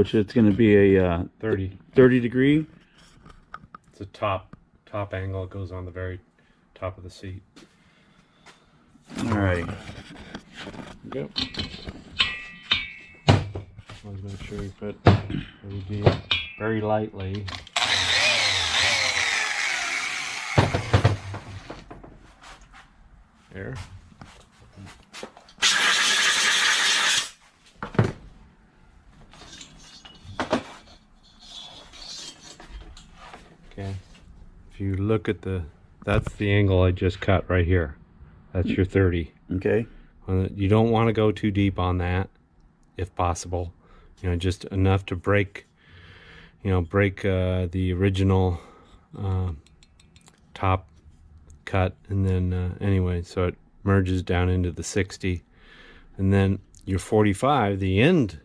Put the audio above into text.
which it's going to be a 30 degree. It's a top angle. It goes on the very top of the seat. All right. Go. Always make sure you put LED very lightly. There. Okay. If you look at that's the angle I just cut right here. That's your 30. Okay. You don't want to go too deep on that, if possible. You know, just enough to break, the original top cut, and then anyway, so it merges down into the 60, and then your 45, the end